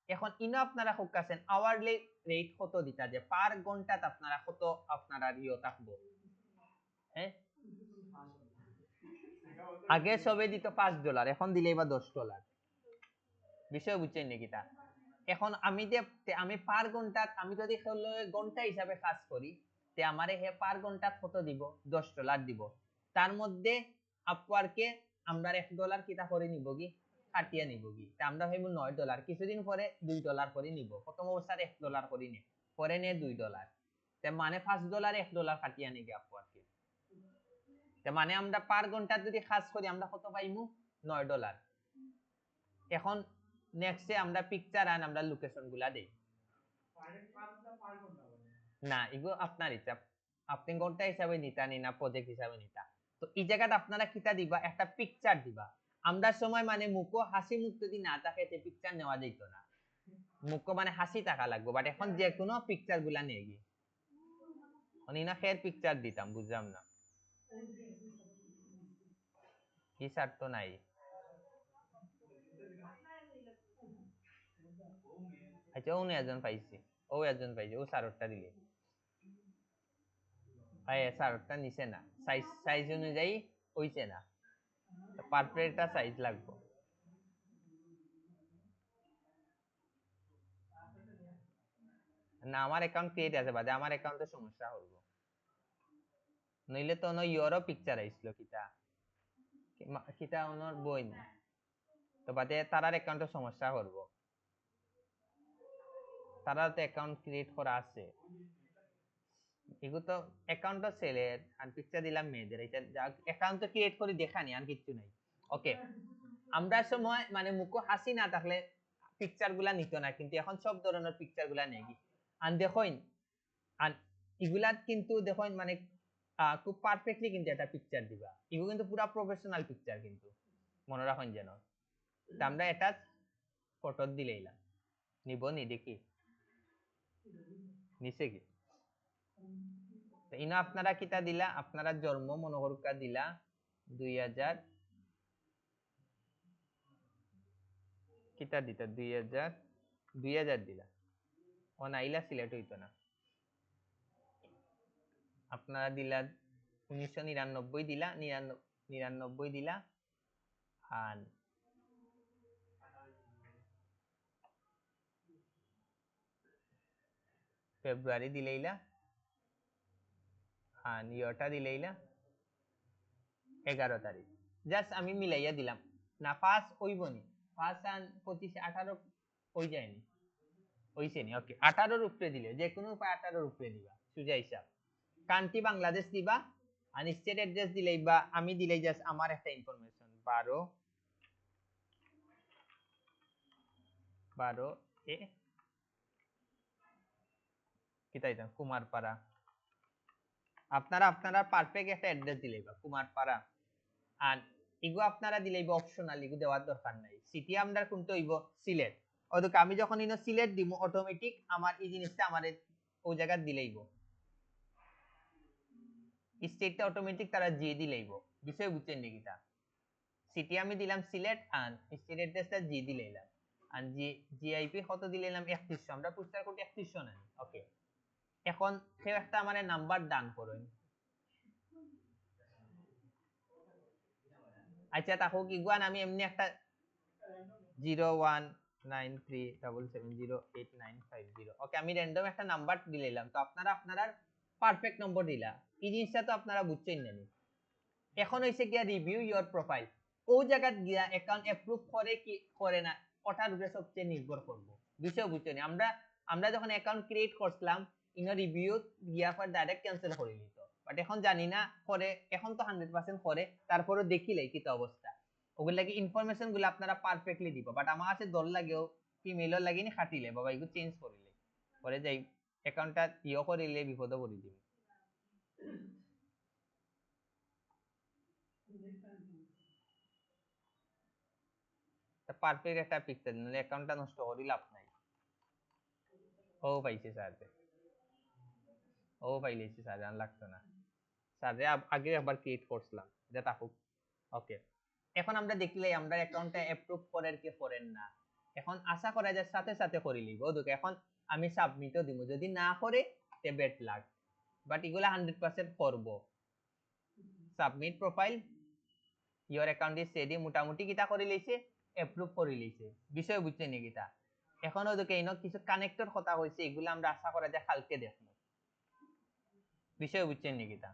S1: এখন ইনো আপনারা ফোকাসেন আওয়ারলি রেট কত দিতা যে পার ঘন্টাত আপনারা কত আপনারা ইও থাকবো হ্যাঁ আগে সবে দিত $5 এখন দিলেই বা $10 বিষয় বুঝছেন নাকিটা এখন আমি পার ঘন্টা আমি যদি ঘন্টা হিসাবে কাজ করি তে আমারে হে পার ঘন্টা কত দিব $10 দিব তার মধ্যে আপওয়ার্কে আমরা $1 কিতা করে নিব কি কাটিয়ে নিব কি তা আমরা ভাইব $9 কিছুদিন পরে $2 করে নিব প্রথম অবস্থায় $1 করে নে পরে নে $2 তে মানে $5 $1 কাটিয়ে নিগে আপওয়ার্কে তে মানে আমরা পার ঘন্টা যদি কাজ করি আমরা কত পাইমু $9 এখন নেক্সটে আমরা পিকচার আর আমরা লোকেশন গুলা দেই না এগুলো আপনার ইচ্ছা আপনি ঘন্টা হিসাবে নিতা নি না প্রজেক্ট হিসাবে নিতা তো এই জায়গাতে আপনারা কিতা দিবা একটা পিকচার দিবা আমরা সময় মানে মুখো হাসি মুখ যদি না থাকে তে পিকচার নেওয়া যাইতো না মুখো মানে হাসি থাকা লাগবে বাট এখন যে কোনো পিকচার গুলা নিয়ে গিয়ে উনি না ফের পিকচার দিতাম বুঝলাম না কি স্যার তো নাই আচ্ছা উনি একজন পাইছি ও স্যারটা দিলে স্যারটা নিছে না সাইজ অনুযায়ী হইছে না পারফেক্ট সাইজ লাগবে না আমার অ্যাকাউন্ট ক্রিয়েট আছে বাদে আমার অ্যাকাউন্টে সমস্যা হইব নইলে তো অন্য ইউরো পিকচার আইছিল কিটা কিটা ওনার বই তো বাদে তারার অ্যাকাউন্টে সমস্যা করব তারা তো অ্যাকাউন্ট ক্রিয়েট করা আছে এগুলো তো অ্যাকাউন্ট তো সেলের আর পিকচার দিলাম মেয়েদের এটা অ্যাকাউন্ট তো ক্রিয়েট করে দেখানি আর কিছু নাই ওকে আমরা সময় মানে মুখো হাসি না থাকলে পিকচার গুলা নিত না কিন্তু এখন সব ধরনের পিকচার গুলা নেই আর দেখুন আর এগুলা কিন্তু দেখুন মানে খুব পারফেক্টলি কিন্তু একটা পিকচার দিবা এগুলো কিন্তু পুরা প্রফেশনাল পিকচার কিন্তু মনে রাখুন যেন আমরা এটা ফটো দিলেইলাম নিব নি দেখি নিচে কি ইনো আপনারা কিতা দিলা আপনারা জন্ম মনোহরকা দিলা 2000 কিতা দিতা 2000 দিলা ও নাইলা সিলেক্ট হইতো না আপনারা দিলা 1999 দিলা 99 দিলা আর ফেব্রুয়ারি দিলেইলা আর ইয়টা দিলেইলা 11 তারিখ জাস্ট আমি মিলাইয়া দিলাম না 5 হইবনি 5 আর 25 18 হই যায়নি হইছে নি ওকে 18 এর উপরে দিলে যে কোনো উপায় 18 এর উপরে দিবা সুজা হিসাব কান্ট্রি বাংলাদেশ দিবা আর স্টেট অ্যাড্রেস দিলেই বা আমি দিলেই জাস্ট আমার একটা ইনফরমেশন 12 এ কিতাই দাও কুমারপাড়া আপনারা পারফেক্ট একটা অ্যাড্রেস দিলেই বা কুমারপাড়া আর ইগো আপনারা দিলেই বা অপশনাল ইগো দেওয়ার দরকার নাই সিটি আমরা কোনটা হইব সিলেট ওদিকে আমি যখন ইনো সিলেট দিব অটোমেটিক আমার এই জিনিসটা আমারে ওই জায়গা দিলেইব স্টেটটা অটোমেটিক তারা জি দিলেইব বিষয় বুঝছেন নাকি তা সিটি আমি দিলাম সিলেট আর স্টেট অ্যাড্রেসটা জি দিলাম আর জিআইপি কত দিলাম 3100 আমরা পুস্টার কোড 3100 না ওকে এখন কেউ একটা আমারে নাম্বার দান করুন আচ্ছা তাহলে কি গুয়ান আমি এমনি একটা 0193770890 ওকে আমি র্যান্ডম একটা নাম্বার দিলাম তো আপনারা পারফেক্ট নম্বর দিলা এই জিনিসটা তো আপনারা বুঝছেন না এখন হইছে গিয়া রিভিউ ইওর প্রোফাইল ও জায়গা গিয়া অ্যাকাউন্ট অ্যাপ্রুভ করে কি করে না ওটার উপরে সবচেয়ে নির্ভর করব বিষয় বুঝছেন আমরা যখন অ্যাকাউন্ট ক্রিয়েট করছিলাম ইনো রিভিউ গিয়া পর ডাইরেক্ট ক্যান্সেল করে দিত বাট এখন জানি না করে এখন তো 100% করে তারপরে দেখিলেই কি তো অবস্থা ওগুলো লাগি ইনফরমেশন গুলো আপনারা পারফেক্টলি দিব বাট আমার আছে দল লাগেও ফিমেলর লাগি নি খাটিলে বাবা এগুলো চেঞ্জ করিলে পরে যাই অ্যাকাউন্টটা ইও করিলে বিপদ করে দিব পারফেক্ট একটা পিকচার নিলে অ্যাকাউন্টটা নষ্ট করি লাভ নাই ও পাইছে স্যার ও পাইলেছি স্যার আর লাগতো না স্যার আগে একবার ক্রিয়েট করছিলাম এটা থাকুক ওকে এখন আমরা দেখলে আমরা অ্যাকাউন্টটা অ্যাপ্রুভ করেন কি করেন না এখন আশা করা যায় সাথে সাথে করে লিব ওদিকে এখন আমি সাবমিটও দিব যদি না করে তে বেড লাগ বাট এগুলা 100% করব submit profile your account is ready মোটামুটি কিটা করে লইছে অ্যাপ্রুভ করে লইছে বিষয় বুঝছেন নি কিটা এখন ওদিকে ইনো কিছু কানেক্টর কথা হইছে এগুলা আমরা আশা করা যায় কালকে দেখব বিষয় বুঝছেন নি কিটা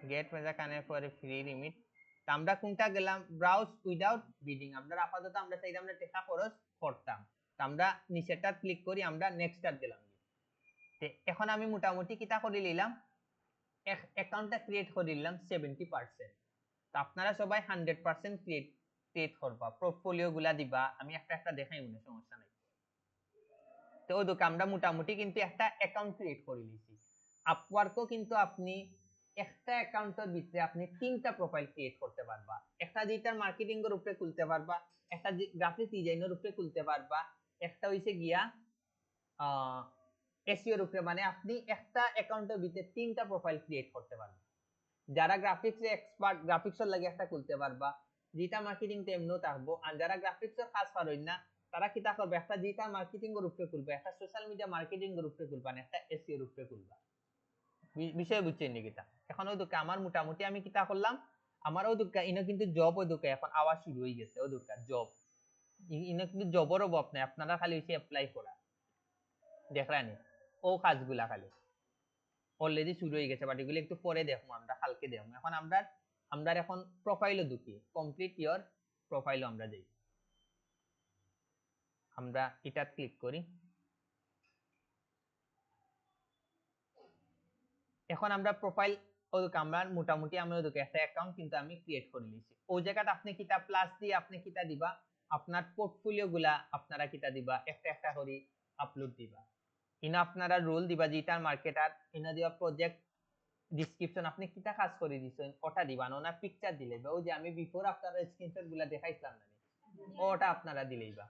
S1: গেট মেজা কানেক্ট ফর ফ্রি লিমিট আমরা কোনটা গেলাম ব্রাউজ উইদাউট বিডিং আমরা আপাতত আমরা চাইলে আমরা টাকা খরচ করতাম আমরা নিচেরটা ক্লিক করি আমরা নেক্সটটা গেলাম এখন আমি মোটামুটি কিটা করে নিলাম অ্যাকাউন্টটা ক্রিয়েট করে নিলাম 70% তো আপনারা সবাই 100% ক্রিয়েট করবা পোর্টফোলিও গুলা দিবা আমি একটা একটা দেখাই মনে সমস্যা নাই তো ওদিকে আমরা মোটামুটি কিন্তু একটা অ্যাকাউন্ট ক্রিয়েট করে নিয়েছি আপওয়ার্কও কিন্তু আপনি একটা অ্যাকাউন্টের ভিতরে আপনি তিনটা প্রোফাইল ক্রিয়েট করতে পারবা একটা ডিজিটাল মার্কেটিং এর উপরে খুলতে পারবা একটা গ্রাফিক ডিজাইনের উপরে খুলতে পারবা একটা হইছে গিয়া এসইও এর উপরে মানে আপনি একটা অ্যাকাউন্টের ভিতরে তিনটা প্রোফাইল ক্রিয়েট করতে পারবেন যারা গ্রাফিক্সে এক্সপার্ট গ্রাফিক্সের লাগে একটা খুলতে পারবা ডিজিটাল মার্কেটিং তে এমনও থাকবো আর যারা গ্রাফিক্সের কাজ পারেন না তারা কিটা করবে একটা ডিজিটাল মার্কেটিং এর উপরে খুলবে একটা সোশ্যাল মিডিয়া মার্কেটিং এর উপরে খুলবা না একটা এসইও এর উপরে খুলবা বিষয় বুঝছেন নি কিটা এখন ওই দুঃখে আমার মোটামুটি আমি কিটা করলাম আমার ওই দুঃখে ইনো কিন্তু জব ওই দুঃখে এখন আওয়াজ শুরু হয়ে গেছে ওই দুঃখে জব ইনো কিন্তু জবের অভাব নাই আপনারা খালি হইছে অ্যাপ্লাই করা দেখরানি ও কাজগুলা খালি অলরেডি শুরু হয়ে গেছে বাট এগুলো একটু পরে দেখবো আমরা কালকে দেখবো এখন আমরা এখন প্রোফাইলও ঢুকি কমপ্লিট ইওর প্রোফাইলও আমরা যাই আমরা এটা ক্লিক করি এখন আমরা প্রোফাইল ওদিকে আমরা মোটামুটি আমি ওদিকে একটা অ্যাকাউন্ট কিন্তু আমি ক্রিয়েট করে নিয়েছি ওই জায়গাটা আপনি কিটা প্লাস দিয়ে আপনি কিটা দিবা আপনার পোর্টফোলিও গুলা আপনারা কিটা দিবা একটা একটা করে আপলোড দিবা ইনা আপনারা রোল দিবা ডিজিটাল মার্কেটার ইনা দিবা প্রজেক্ট ডেসক্রিপশন আপনি কিটা কাজ করে দিছেন ওটা দিবা না পিকচার দিলে ওই যে আমি বিফোর আপনারা স্ক্রিনশট গুলা দেখাইছিলাম না ওটা আপনারা দিলেই বা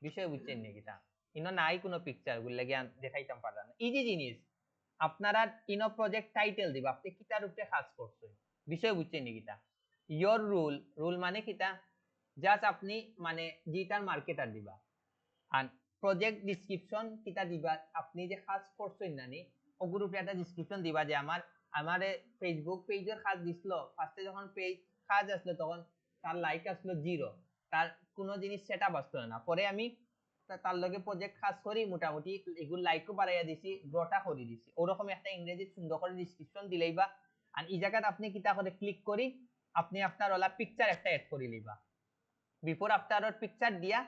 S1: বিষয় বুঝছেন নাকি তা ইনো নাই কোনো পিকচার গুলো লাগিয়ে দেখাইতাম পারলাম না ইজি জিনিস আপনারা ইনো প্রজেক্ট টাইটেল দিবা আপনি কিটার উপরে কাজ করছেন বিষয় বুঝছেন নাকি তা ইওর রুল মানে কিটা জাস্ট আপনি মানে ডিজিটাল মার্কেটার দিবা আর প্রজেক্ট ডেসক্রিপশন কিটা দিবা আপনি যে কাজ করছেন নানি ও গ্রুপে একটা ডেসক্রিপশন দিবা যে আমারে ফেসবুক পেজের কাজ দিছিল ফার্স্টে যখন পেজ কাজ আসলো তখন তার লাইক আসলো 0 তার কোনো জিনিস সেটআপ আসলো না পরে আমি তার লগে প্রজেক্ট কাজ করি মোটামুটি এগুলো লাইকও বাড়াইয়া দিছি গ্রোটা করে দিছি ওরকম একটা ইংরেজি সুন্দর করে ডেসক্রিপশন দিলেই বা আর এই জায়গাতে আপনি কিতা করে ক্লিক করি আপনি আপনার ওলা পিকচার একটা অ্যাড করে লিবা বিফোর আফটার পিকচার দিয়া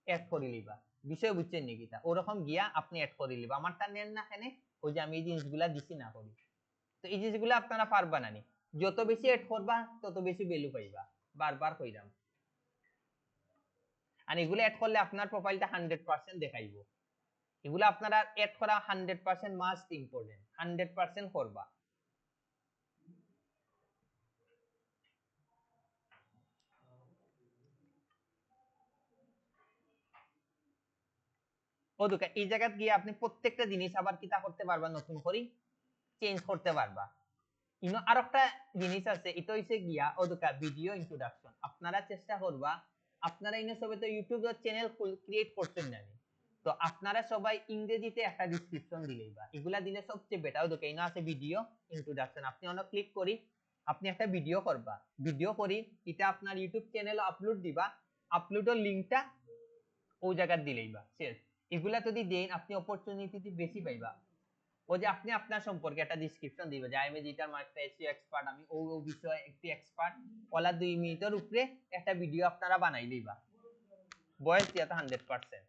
S1: অ্যাড করে লিবা বিষয় বুঝছেন নাকি তা ওরকম গিয়া আপনি অ্যাড করে লিবা আমারটা নেন না এখানে ওই যে আমি এই জিনিসগুলা দিছি না করি তো এই জিনিসগুলো আপনারা পারবা না নি যত বেশি অ্যাড করবা তত বেশি ভ্যালু পাইবা বারবার কইরাম আর এগুলো অ্যাড করলে আপনার প্রোফাইলটা 100% দেখাইবো এগুলো আপনারা অ্যাড করা 100% মাস্ট ইম্পর্টেন্ট 100% করবা ও দুকা এই জায়গায় গিয়ে আপনি প্রত্যেকটা জিনিস আবার কিতা করতে পারবা নতুন করে চেঞ্জ করতে পারবা ইনো আরেকটা জিনিস আছে এটা হইছে গিয়া ও দুকা ভিডিও ইন্ট্রোডাকশন আপনারা চেষ্টা করবা আপনারা ইনো সবে তো ইউটিউব চ্যানেল ক্রিয়েট করতেন না তো আপনারা সবাই ইংরেজিতে একটা ডেসক্রিপশন দিলেই বা এগুলা দিলে সবচেয়ে বেটার ওকে ইনো আছে ভিডিও ইন্ট্রোডাকশন আপনি অন ক্লিক করি আপনি একটা ভিডিও করবা ভিডিও করি এটা আপনার ইউটিউব চ্যানেলে আপলোড দিবা আপলোডের লিংকটা ওই জায়গা দিলেই বা শেষ এগুলা যদি দেন আপনি অপরচুনিটি বেশি পাইবা ও যে আপনি আপনার সম্পর্কে একটা ডেসক্রিপশন দিবে যে আমি ডিজিটাল মার্কেটিং এসইও এক্সপার্ট আমি ও বিষয়ে একটি এক্সপার্ট ওলা 2 মিনিটের উপরে একটা ভিডিও আপনারা বানাইলেই বা বয়স দিয়া তো 100%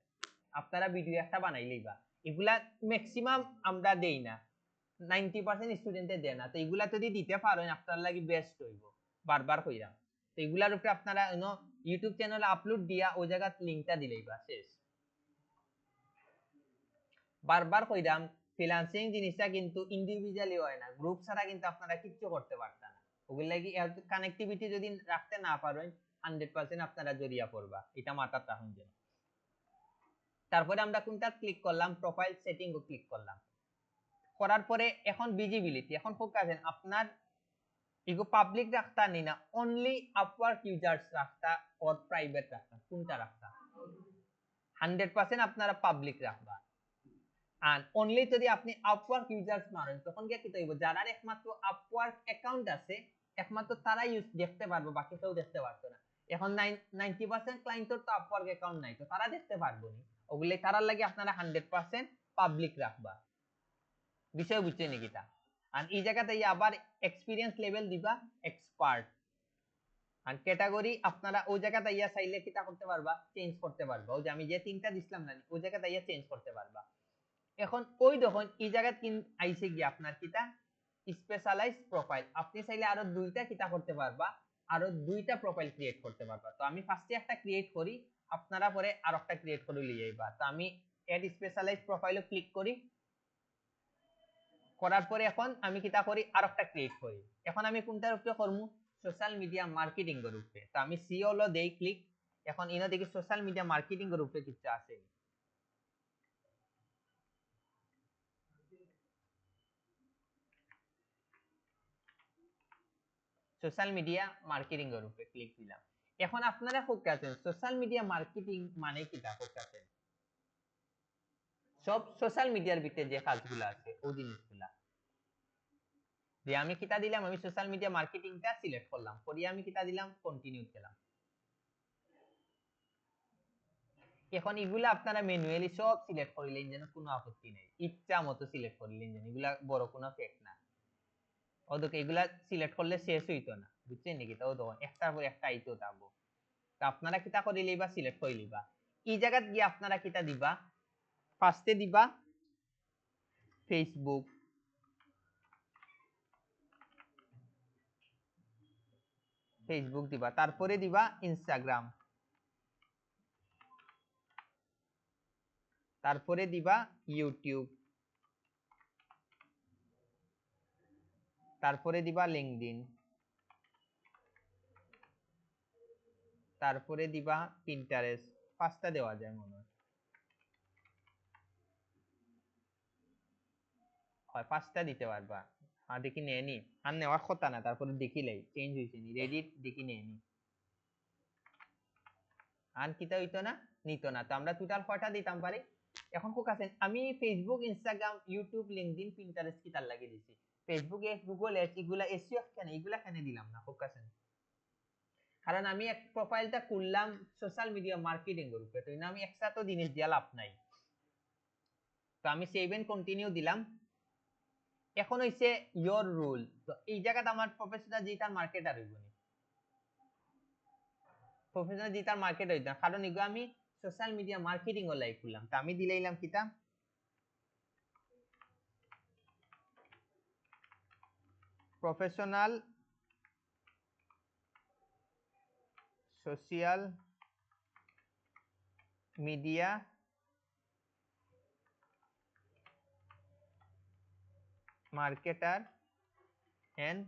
S1: আপনারা ভিডিও একটা বানাইলেই বা এগুলা ম্যাক্সিমাম আমরা দেই না 90% স্টুডেন্টে দেয় না তো এগুলা যদি দিতে পারেন আপনার লাগি বেস্ট হইব বারবার কইরা তো এগুলার উপরে আপনারা ইউটিউব চ্যানেলে আপলোড দিয়া ওই জায়গা লিংকটা দিলেই বা শেষ বারবার কইরাম ফ্রিল্যান্সিং জিনিসটা কিন্তু ইন্ডিভিজুয়ালি হয় না গ্রুপ ছাড়া কিন্তু আপনারা কিচ্ছু করতে পারতেন না ওগুলো লাগি কানেক্টিভিটি যদি রাখতে না পারেন 100% আপনারা জড়িয়ে পড়বা এটা মাথায় রাখুন যেন তারপরে আমরা কোনটা ক্লিক করলাম প্রোফাইল সেটিং ও ক্লিক করলাম করার পরে এখন ভিজিবিলিটি এখন ফোকাস আছেন আপনার এগো পাবলিক রাখতা নি না অনলি আপওয়ার্ক ইউজার্স রাখতা অর প্রাইভেট রাখতা কোনটা রাখতা 100% আপনারা পাবলিক রাখবা আর অনলি যদি আপনি আপওয়ার্ক ইউজার্স মারেন তখন কি কি হইব যারা একমাত্র আপওয়ার্ক অ্যাকাউন্ট আছে একমাত্র তারাই ইউজ দেখতে পারবে বাকি কেউ দেখতে পারবে না এখন 90% ক্লায়েন্টের তো আপওয়ার্ক অ্যাকাউন্ট নাই তো তারা দেখতে পারবে না ওগুলাই তারার লাগি আপনারা 100% পাবলিক রাখবা বিষয় বুঝছেন নাকি তা আর এই জায়গাতে আবার এক্সপেরিয়েন্স লেভেল দিবা এক্সপার্ট আর ক্যাটাগরি আপনারা ওই জায়গাতে ইয়া চাইলে কিটা করতে পারবা চেঞ্জ করতে পারবা ওই যে আমি যে তিনটা দিছিলাম না ওই জায়গাতে ইয়া চেঞ্জ করতে পারবা এখন ওই দেখুন এই জায়গায় আইছে গিয়ে আপনার কিটা স্পেশালাইজ প্রোফাইল আপনি চাইলে আরো দুইটা কিটা করতে পারবা আরো দুইটা প্রোফাইল ক্রিয়েট করতে পারবা তো আমি ফার্স্টে একটা ক্রিয়েট করি আপনারা পরে আরেকটা ক্রিয়েট করে লিয়ে যাইবা তো আমি এড স্পেশালাইজ প্রোফাইলে ক্লিক করি করার পরে এখন আমি কিটা করি আরেকটা ক্রিয়েট করি এখন আমি কোনটার উপরে করব সোশ্যাল মিডিয়া মার্কেটিং এর উপরে তো আমি সিও লো দেই ক্লিক এখন ইনো দেখি সোশ্যাল মিডিয়া মার্কেটিং এর উপরে কিছু আছে সোশ্যাল মিডিয়া মার্কেটিং এর উপরে ক্লিক দিলাম এখন আপনারা ফোকাস আছেন সোশ্যাল মিডিয়া মার্কেটিং মানে কিটা ফোকাস আছেন সব সোশ্যাল মিডিয়ার ভিতরে যে কাজগুলো আছে ওই জিনিসগুলা যে আমি কিটা দিলাম আমি সোশ্যাল মিডিয়া মার্কেটিংটা সিলেক্ট করলাম করি আমি কিটা দিলাম কন্টিনিউ দিলাম এখন এগুলা আপনারা ম্যানুয়ালি সব সিলেক্ট করিলেন যেন কোনো আপত্তি নেই ইচ্ছা মতো সিলেক্ট করিলেন যেন এগুলা বড় কোনো ফেক না ওদেরকে এগুলা সিলেক্ট করলে শেষ হইতো না বুঝছেন নাকি তো তখন একটার পর একটা আইতো থাকবো তো আপনারা কিটা করিলেই বা সিলেক্ট করিলেই বা এই জায়গাত গিয়ে আপনারা কিটা দিবা ফার্স্টে দিবা ফেসবুক ফেসবুক দিবা তারপরে দিবা ইনস্টাগ্রাম তারপরে দিবা ইউটিউব তারপরে দিবা লিংকডইন তারপরে দিবা পিন্টারেস্ট পাঁচটা দেওয়া যায় মনে হয় পাঁচটা দিতে পারবা আর দেখি নেনি আর নেওয়ার কথা না তারপরে দেখিলাই চেঞ্জ হইছে নি রেডিট দেখি নেনি আর কিটা হইতো না নিত না তো আমরা টোটাল কয়টা দিতাম পারি এখন ফোকাসেন আমি Facebook Instagram YouTube LinkedIn Pinterest কি তার লাগিয়ে দিছি ফেসবুক এক্স গুগল এক্স এগুলা এসইও কেন এগুলা কেন দিলাম না ফোকাসেন কারণ আমি এক প্রোফাইলটা করলাম সোশ্যাল মিডিয়া মার্কেটিং এর উপরে, তো আমি এক্সট্রা তো জিনিস দিয়া লাভ নাই। তো আমি সেভ এন্ড কন্টিনিউ দিলাম। এখন হইছে ইয়োর রুল। তো এই জায়গাতে আমার প্রফেশনাল ডিজিটাল মার্কেটার হইব নি, প্রফেশনাল ডিজিটাল মার্কেট হইতো না, কারণ এগুলো আমি সোশ্যাল মিডিয়া মার্কেটিং ও লাইক করলাম। তো আমি দিলাইলাম কিটা professional social media marketer and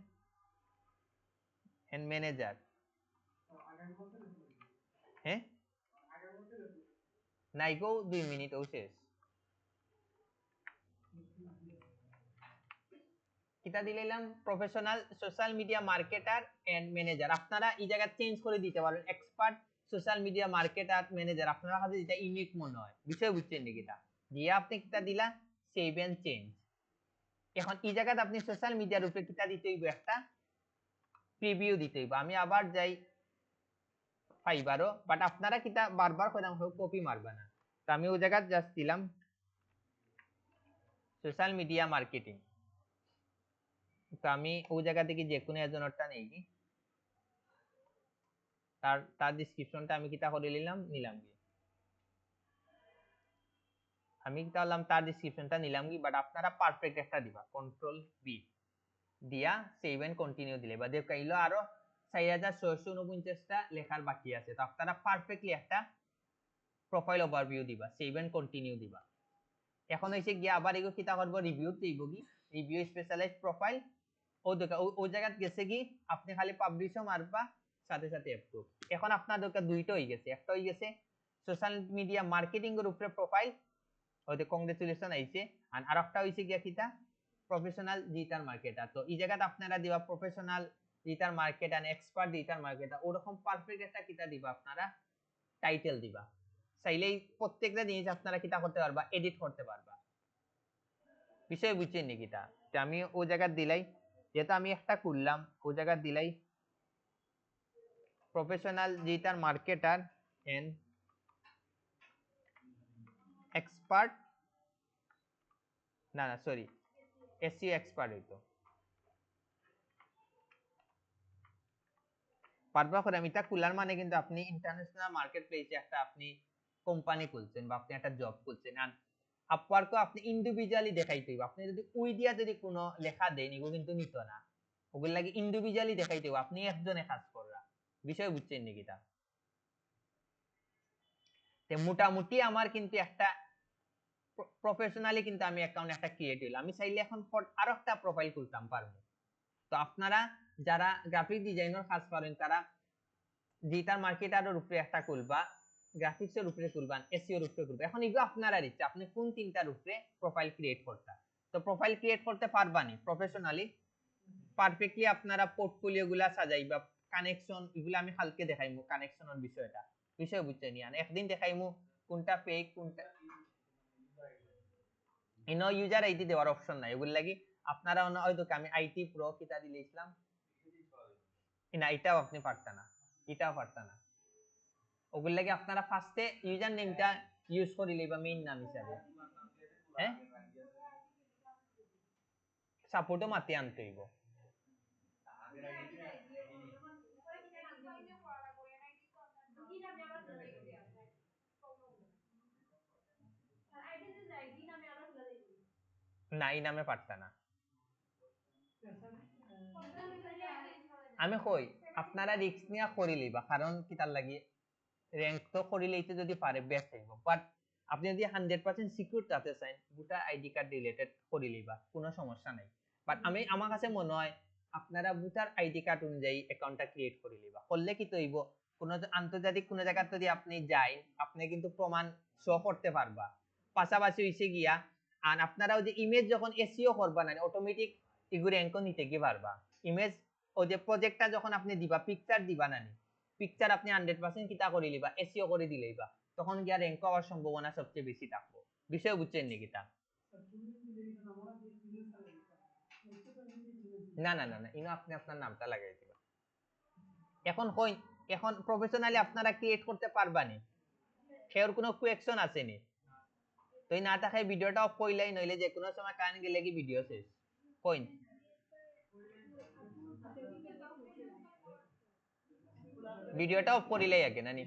S1: manager. হ্যাঁ নাইগো 2 মিনিট ও শেষ। কিটা দিলাম professional social media marketer and manager. আপনারা এই জায়গা চেঞ্জ করে দিতে পারেন, expert social media marketer manager. আপনারা কাছে যেটা ইউনিক মনে হয়, বিষয় বুঝছেন নি কিটা দিয়ে আপনি কিটা দিলা সেভ এন্ড চেঞ্জ। এখন এই জায়গাতে আপনি সোশ্যাল মিডিয়ার উপরে কিটা দিতে হইব, একটা প্রিভিউ দিতে হইব। আমি আবার যাই ফাইবারও, বাট আপনারা কিটা বারবার করে কপি মারবা না। তো আমি ওই জায়গা জাস্ট দিলাম সোশ্যাল মিডিয়া মার্কেটিং। তো আমি ওই জায়গা থেকে যে কোনো একজনটা নেই কি তার ডেসক্রিপশনটা আমি কিটা করে নিলাম কি আমি কিটা হলাম তার ডেসক্রিপশনটা নিলাম কি। বাট আপনারা পারফেক্ট একটা দিবা, কন্ট্রোল বি দিয়া সেভ এন্ড কন্টিনিউ দিলে বা দেখাইলো আরো 4649টা লেখার বাকি আছে। তো আপনারা পারফেক্টলি একটা প্রোফাইল ওভারভিউ দিবা, সেভ এন্ড কন্টিনিউ দিবা। এখন হইছে গিয়া আবার এগো কিটা করব, রিভিউ দিব কি রিভিউ স্পেশালাইজ প্রোফাইল ও দেখা ও জায়গা গেছে কি আপনি খালি পাবলিশও মারবা সাথে সাথে অ্যাপ্রুভ। এখন আপনার দরকার দুইটা হয়ে গেছে, একটা হয়ে গেছে সোশ্যাল মিডিয়া মার্কেটিং এর উপরে প্রোফাইল, ওতে কংগ্রেচুলেশন আইছে। আর আরেকটা হইছে গিয়া কিটা প্রফেশনাল ডিজিটাল মার্কেটার। তো এই জায়গাতে আপনারা দিবা professional digital marketer expert digital marketer, ওরকম পারফেক্ট একটা কিটা দিবা আপনারা টাইটেল দিবা। চাইলেই প্রত্যেকটা জিনিস আপনারা কিটা করতে পারবা, এডিট করতে পারবা। বিষয় বুঝছেন নি কিটা? আমি ও জায়গা দিলাই, যেটা আমি একটা করলাম ও জায়গা দিলাই professional digital marketer and expert, না সরি এসইও এক্সপার্ট হইতো পারবা করে। আমি এটা খুলার মানে কিন্তু আপনি ইন্টারন্যাশনাল মার্কেট প্লেসে একটা আপনি কোম্পানি খুলছেন বা আপনি একটা জব খুলছেন। আর আপওয়ার্কও আপনি ইন্ডিভিজুয়ালি দেখাইতে হইব। আপনি যদি ওই দিয়া যদি কোনো লেখা দেন এগুলো কিন্তু নিত না, ওগুলো লাগে ইন্ডিভিজুয়ালি দেখাইতে হইব, আপনি একজনে কাজ কররা। বিষয় বুঝছেন নাকি? তা মোটামুটি আমার কিন্তু একটা প্রফেশনালি কিন্তু আমি অ্যাকাউন্ট একটা ক্রিয়েট হইল। আমি চাইলে এখন আরো একটা প্রোফাইল খুলতাম পারবো। তো আপনারা যারা গ্রাফিক ডিজাইনার কাজ করেন তারা ডিজিটাল মার্কেটারের উপরে একটা খুলবা, গ্রাফিক্সের উপরে খুলবেন, এসইও এর উপরে খুলবেন। এখন এগুলো আপনারা ইচ্ছা আপনি কোন তিনটার উপরে প্রোফাইল ক্রিয়েট করতে। তো প্রোফাইল ক্রিয়েট করতে পারবানি প্রফেশনালি পারফেক্টলি। আপনারা পোর্টফোলিও গুলা সাজাইবা, কানেকশন এগুলো আমি কালকে দেখাইমু, কানেকশনের বিষয়টা বিষয় বুঝতে নিয়ে একদিন দেখাইমু কোনটা ফেক কোনটা। ইনো ইউজার আইডি দেওয়ার অপশন নাই, এগুলো লাগি আপনারা হয়তো আমি আইটি প্রো কিটা দিলে ইসলাম না, এটাও আপনি পারতা না, এটাও পারতা না। ওগুলো লাগে আপনারা ফার্স্টে ইউজার নেমটা ইউজ করিলে বা মেইন নাম হিসাবে হ্যাঁ সাপোর্টও মাতি আনতে হইব। না এই নামে পারতা না। আমি কই আপনারা রিস্ক নিয়া করিলিবা, কারণ কি তার লাগি র্যাঙ্ক তো করিলেইতে যদি পারে বেস্ট হইব। বাট আপনি যদি 100% সিকিউর থাকতে চান গোটা আইডি কার্ড রিলেটেড করিলিবা, কোনো সমস্যা নাই। বাট আমি আমার কাছে মনে হয় আপনারা ভোটার আইডি কার্ড অনুযায়ী অ্যাকাউন্টটা ক্রিয়েট করিলিবা, করলে কি তৈব কোন আন্তর্জাতিক কোন জায়গা যদি আপনি যাই আপনি কিন্তু প্রমাণ শো করতে পারবা। পাশাপাশি হইছে গিয়া আর আপনারা ওই যে ইমেজ যখন এসইও করবা না অটোমেটিক এগুলো র্যাঙ্কও নিতে কি পারবা। ইমেজ ওই যে প্রজেক্টটা যখন আপনি দিবা পিকচার দিবা না পিকচার আপনি 100% কিতা করে লিবা এসইও করে দিলেই বা তখন গিয়া র্যাঙ্ক হওয়ার সম্ভাবনা সবচেয়ে বেশি থাকবো। বিষয় বুঝছেন নাকি? তা না না না না ইনো আপনি আপনার নামটা লাগাই দিবা। এখন কই এখন প্রফেশনালি আপনারা ক্রিয়েট করতে পারবানি, সের কোনো কোয়েকশন আসেনি। তো না থাকে ভিডিওটা অফ কইলাই, নইলে যে কোনো সময় কারেন্ট গেলে কি ভিডিও শেষ কইন। ভিডিওটা অফ করিলাই আগে নানি।